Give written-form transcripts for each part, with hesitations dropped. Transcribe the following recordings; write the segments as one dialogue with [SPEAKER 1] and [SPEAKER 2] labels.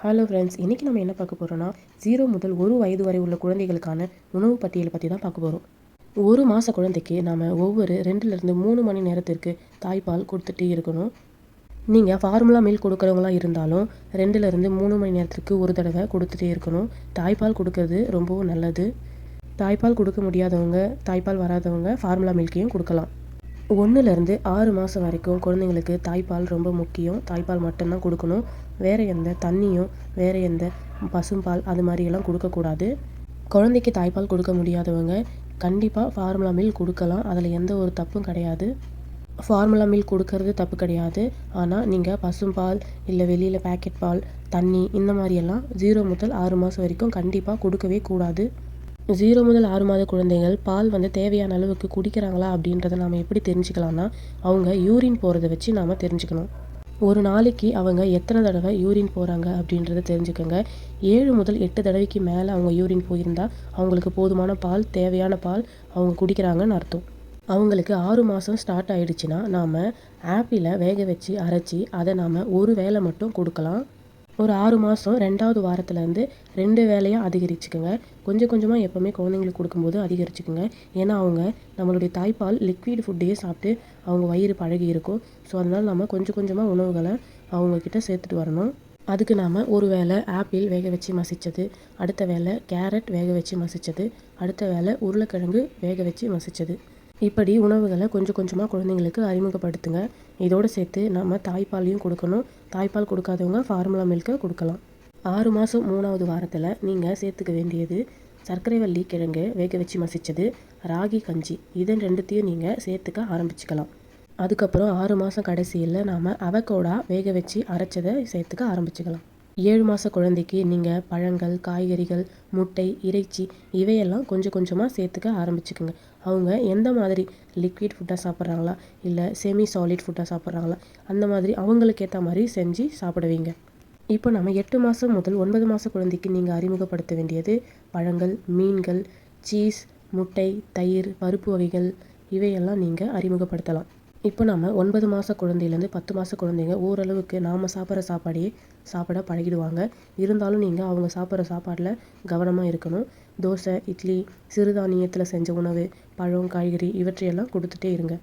[SPEAKER 1] Hello friends, இன்றைக்கி நம்ம என்ன பார்க்க போகிறோன்னா 0 முதல் 1 வயது வரை உள்ள குழந்தைகளுக்கான உணவு பட்டியலை பற்றி தான் பார்க்க போகிறோம். 1 மாத குழந்தைக்கு நம்ம ஒவ்வொரு 2லேருந்து 3 மணி நேரத்திற்கு தாய்ப்பால் கொடுத்துட்டே இருக்கணும். நீங்கள் ஃபார்முலா மில்க் கொடுக்குறவங்களா இருந்தாலும் 2லேருந்து 3 மணி நேரத்திற்கு ஒரு தடவை கொடுத்துட்டே இருக்கணும். தாய்ப்பால் கொடுக்கறது ரொம்பவும் நல்லது. தாய்ப்பால் கொடுக்க முடியாதவங்க, தாய்ப்பால் வராதவங்க ஃபார்முலா மில்க்கையும் கொடுக்கலாம். 1லேருந்து 6 மாதம் வரைக்கும் குழந்தைங்களுக்கு தாய்ப்பால் ரொம்ப முக்கியம். தாய்ப்பால் மட்டும்தான் கொடுக்கணும். வேறு எந்த தண்ணியும், வேறு எந்த பசும்பால் அது மாதிரியெல்லாம் கொடுக்கக்கூடாது. குழந்தைக்கு தாய்ப்பால் கொடுக்க முடியாதவங்க கண்டிப்பாக ஃபார்முலா மில்க் கொடுக்கலாம். அதில் எந்த ஒரு தப்பும் கிடையாது. ஃபார்முலா மில்க் கொடுக்கறது தப்பு கிடையாது. ஆனால் நீங்கள் பசும்பால் இல்லை வெளியில் பேக்கெட் பால், தண்ணி இந்த மாதிரியெல்லாம் 0 முதல் 6 மாதம் வரைக்கும் கண்டிப்பாக கொடுக்கவே கூடாது. 0 முதல் 6 மாத குழந்தைகள் பால் தேவையான அளவுக்கு குடிக்கிறாங்களா அப்படின்றத நாம் எப்படி தெரிஞ்சுக்கலாம்னா, அவங்க யூரின் போகிறத வச்சு நாம் தெரிஞ்சுக்கணும். ஒரு நாளைக்கு அவங்க எத்தனை தடவை யூரின் போகிறாங்க அப்படின்றத தெரிஞ்சுக்கோங்க. 7 முதல் 8 தடவைக்கு மேலே அவங்க யூரின் போயிருந்தால் அவங்களுக்கு போதுமான பால், தேவையான பால் அவங்க குடிக்கிறாங்கன்னு அர்த்தம். அவங்களுக்கு 6 மாதம் ஸ்டார்ட் ஆகிடுச்சின்னா நாம் ஆப்பிளை வேக வச்சு அரைச்சி அதை நாம் ஒரு வேளை மட்டும் கொடுக்கலாம். ஒரு 6 மாதம் 2வது வாரத்துலேருந்து 2 வேளையாக அதிகரிச்சுக்குங்க. கொஞ்சம் கொஞ்சமாக எப்போவுமே குழந்தைங்களுக்கு கொடுக்கும்போது அதிகரிச்சுக்குங்க. ஏன்னா அவங்க நம்மளுடைய தாய்ப்பால் லிக்விட் ஃபுட்டையே சாப்பிட்டு அவங்க வயிறு பழகி இருக்கும். ஸோ அதனால் நம்ம கொஞ்சம் கொஞ்சமாக உணவுகளை அவங்கக்கிட்ட சேர்த்துட்டு வரணும். அதுக்கு நாம் ஒரு வேளை ஆப்பிள் வேக வச்சு மசித்தது, அடுத்த வேளை கேரட் வேக வச்சு மசித்தது, அடுத்த வேளை உருளைக்கிழங்கு வேக வச்சு மசித்தது, இப்படி உணவுகளை கொஞ்சம் கொஞ்சமாக குழந்தைங்களுக்கு அறிமுகப்படுத்துங்க. இதோடு சேர்த்து நம்ம தாய்ப்பாலையும் கொடுக்கணும். தாய்ப்பால் கொடுக்காதவங்க ஃபார்முலா மில்க்கை கொடுக்கலாம். 6 மாதம் 3வது வாரத்தில் நீங்கள் சேர்த்துக்க வேண்டியது சர்க்கரைவள்ளி கிழங்கு வேக வச்சு மசித்தது, ராகி கஞ்சி, இதன் 2த்தையும் நீங்கள் சேர்த்துக்க ஆரம்பிச்சுக்கலாம். அதுக்கப்புறம் 6 மாதம் கடைசியில் நாம் அவகோடா வேக வச்சு அரைச்சதை சேர்த்துக்க ஆரம்பிச்சுக்கலாம். 7 மாத குழந்தைக்கு நீங்கள் பழங்கள், காய்கறிகள், முட்டை, இறைச்சி இவையெல்லாம் கொஞ்சம் கொஞ்சமாக சேர்த்துக்க ஆரம்பிச்சுக்குங்க. அவங்க எந்த மாதிரி லிக்விட் ஃபுட்டாக சாப்பிட்றாங்களா இல்லை செமி சாலிட் ஃபுட்டாக சாப்பிட்றாங்களா அந்த மாதிரி அவங்களுக்கு ஏற்ற மாதிரி செஞ்சு சாப்பிடுவீங்க. இப்போ நம்ம 8 மாதம் முதல் 9 மாத குழந்தைக்கு நீங்கள் அறிமுகப்படுத்த வேண்டியது பழங்கள், மீன்கள், சீஸ், முட்டை, தயிர், பருப்பு வகைகள் இவையெல்லாம் நீங்கள் அறிமுகப்படுத்தலாம். இப்போ நம்ம 9 மாத குழந்தையிலேருந்து 10 மாத குழந்தைங்க ஓரளவுக்கு நாம் சாப்பிட்ற சாப்பாடையே சாப்பிட பழகிடுவாங்க. இருந்தாலும் நீங்கள் அவங்க சாப்பிட்ற சாப்பாடில் கவனமாக இருக்கணும். தோசை, இட்லி, சிறுதானியத்தில் செஞ்ச உணவு, பழம், காய்கறி இவற்றையெல்லாம் கொடுத்துட்டே இருங்க.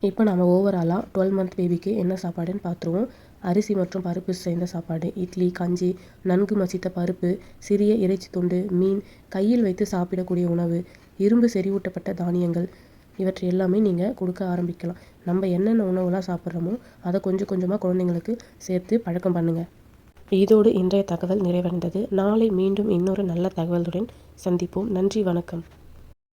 [SPEAKER 1] இப்போ நம்ம ஓவராலாக 12 மந்த் பேபிக்கு என்ன சாப்பாடுன்னு பார்த்துருவோம். அரிசி மற்றும் பருப்பு சேர்ந்த சாப்பாடு, இட்லி, கஞ்சி, நன்கு மசித்த பருப்பு, சிறிய இறைச்சி துண்டு, மீன், கையில் வைத்து சாப்பிடக்கூடிய உணவு, இரும்பு செறிவூட்டப்பட்ட தானியங்கள் இவற்றை எல்லாமே நீங்கள் கொடுக்க ஆரம்பிக்கலாம். நம்ம என்னென்ன உணவுலாம் சாப்பிட்றோமோ அதை கொஞ்சம் கொஞ்சமாக குழந்தைங்களுக்கு சேர்த்து பழக்கம் பண்ணுங்கள். இதோடு இன்றைய தகவல் நிறைவடைந்தது. நாளை மீண்டும் இன்னொரு நல்ல தகவலுடன் சந்திப்போம். நன்றி, வணக்கம்.